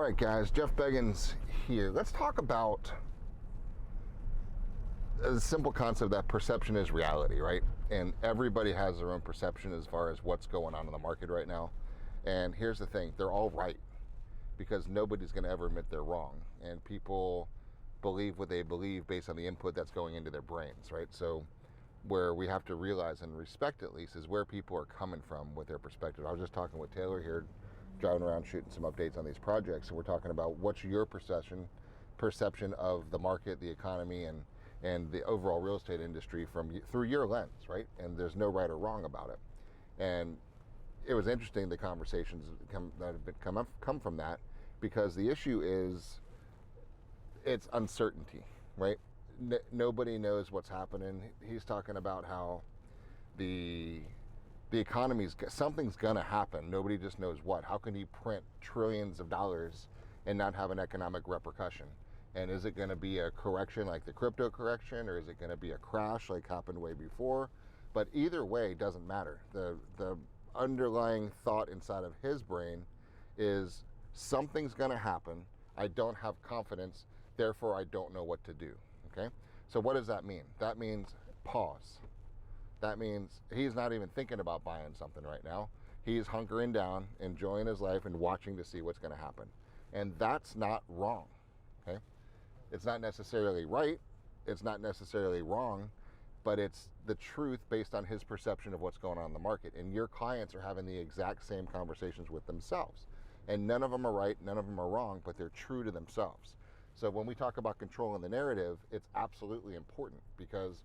right, guys, Jeff Beggins here. Let's talk about a simple concept that perception is reality, right? And everybody has their own perception as far as what's going on in the market right now. And here's the thing, they're all right, because nobody's going to ever admit they're wrong. And people believe what they believe based on the input that's going into their brains, right? So where we have to realize and respect, at least, is where people are coming from with their perspective. I was just talking with Taylor here, driving around shooting some updates on these projects, and we're talking about what's your perception of the market, the economy, and the overall real estate industry through your lens, right? And there's no right or wrong about it. And it was interesting, the conversations that have come from that, because the issue is it's uncertainty, right? Nobody knows what's happening. He's talking about how the something's gonna happen. Nobody just knows what. How can he print trillions of dollars and not have an economic repercussion? And is it going to be a correction like the crypto correction, or is it going to be a crash like happened way before? But either way, it doesn't matter. The underlying thought inside of his brain is something's going to happen. I don't have confidence, therefore I don't know what to do. Okay? So what does that mean? That means pause. That means he's not even thinking about buying something right now. He's hunkering down, enjoying his life, and watching to see what's going to happen. And that's not wrong. Okay? It's not necessarily right, it's not necessarily wrong, but it's the truth based on his perception of what's going on in the market. And your clients are having the exact same conversations with themselves. And none of them are right, none of them are wrong, but they're true to themselves. So when we talk about controlling the narrative, it's absolutely important, because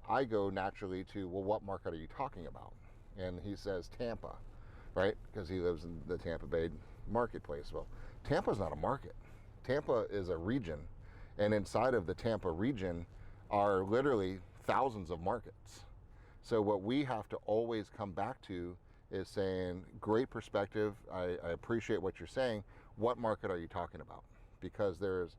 I go naturally to, well, what market are you talking about? And he says Tampa, right? Because he lives in the Tampa Bay marketplace. Well, Tampa's not a market. Tampa is a region. And inside of the Tampa region are literally thousands of markets. So what we have to always come back to is saying, great perspective, I appreciate what you're saying. What market are you talking about? Because there's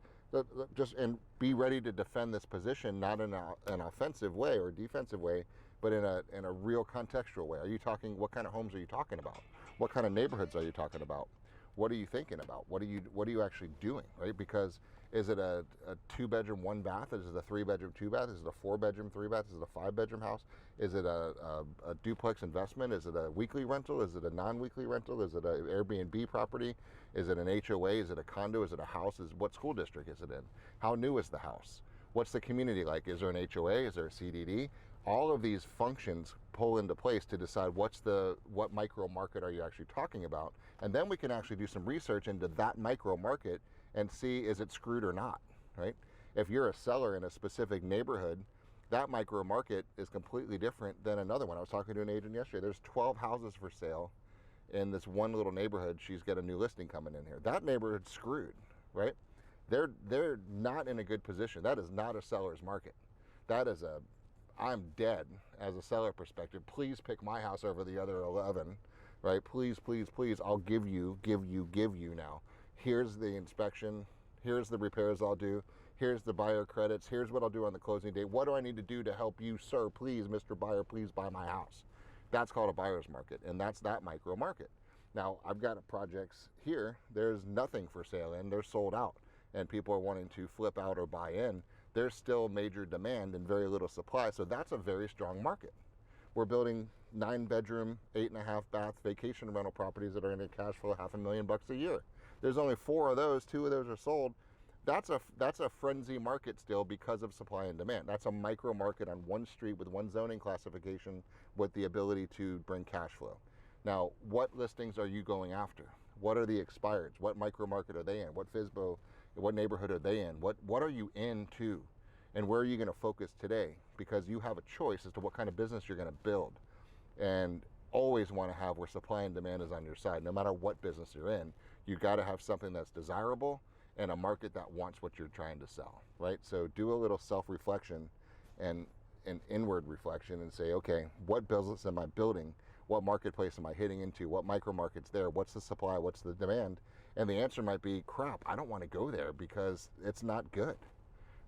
and be ready to defend this position, not in an offensive way or defensive way, but in a real contextual way. Are you talking, what kind of homes are you talking about? What kind of neighborhoods are you talking about? What are you thinking about? What are you actually doing, right? Because is it a 2-bedroom, 1-bath? Is it a 3-bedroom, 2-bath? Is it a 4-bedroom, 3-bath? Is it a 5-bedroom house? Is it a duplex investment? Is it a weekly rental? Is it a non-weekly rental? Is it an Airbnb property? Is it an HOA? Is it a condo? Is it a house? What school district is it in? How new is the house? What's the community like? Is there an HOA? Is there a CDD? All of these functions pull into place to decide what micro market are you actually talking about. And then we can actually do some research into that micro market and see, is it screwed or not, right? If you're a seller in a specific neighborhood, that micro market is completely different than another one. I was talking to an agent yesterday. There's 12 houses for sale in this one little neighborhood. She's got a new listing coming in here. That neighborhood's screwed, right? They're not in a good position. That is not a seller's market. That is I'm dead as a seller perspective. Please pick my house over the other 11, right? Please, please, please. I'll give you now. Here's the inspection. Here's the repairs I'll do. Here's the buyer credits. Here's what I'll do on the closing date. What do I need to do to help you, sir? Please, Mr. Buyer, please buy my house. That's called a buyer's market, and that's that micro market. Now, I've got projects here. There's nothing for sale, and they're sold out, and people are wanting to flip out or buy in. There's still major demand and very little supply, so that's a very strong market. We're building 9-bedroom, 8.5-bath vacation rental properties that are going to cash flow $500,000 a year. There's only 4 of those, 2 of those are sold. That's a frenzy market still because of supply and demand. That's a micro market on one street with one zoning classification with the ability to bring cash flow. Now, what listings are you going after? What are the expireds? What micro market are they in? What FSBO, what neighborhood are they in? What are you into? And where are you going to focus today? Because you have a choice as to what kind of business you're going to build. And always want to have where supply and demand is on your side. No matter what business you're in, you got to have something that's desirable and a market that wants what you're trying to sell, right? So do a little self-reflection and an inward reflection and say, okay, what business am I building? What marketplace am I hitting into? What micro market's there? What's the supply? What's the demand? And the answer might be, crap, I don't want to go there because it's not good,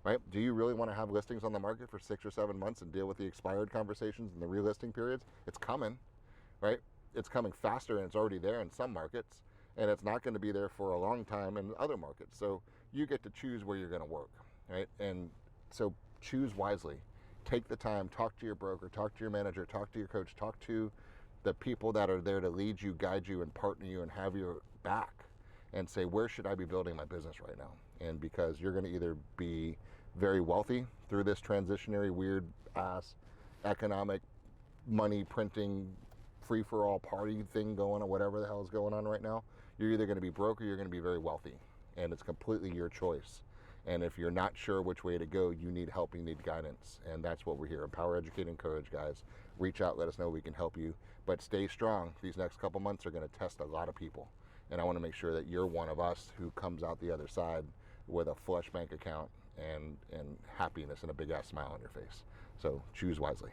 right? Do you really want to have listings on the market for 6 or 7 months and deal with the expired conversations and the relisting periods? It's coming, right? It's coming faster and it's already there in some markets. and it's not going to be there for a long time in other markets. So you get to choose where you're going to work, right? And so choose wisely. Take the time, talk to your broker, talk to your manager, talk to your coach, talk to the people that are there to lead you, guide you, and partner you and have your back, and say, where should I be building my business right now? And because you're going to either be very wealthy through this transitionary, weird ass economic money printing free-for-all party thing going on, whatever the hell is going on right now, you're either going to be broke or you're going to be very wealthy, and it's completely your choice. And if you're not sure which way to go, you need help, you need guidance, and that's what we're here. Empower, educate, encourage, guys. Reach out, let us know we can help you, but stay strong. These next couple months are going to test a lot of people, and I want to make sure that you're one of us who comes out the other side with a flush bank account and happiness and a big ass smile on your face. So choose wisely.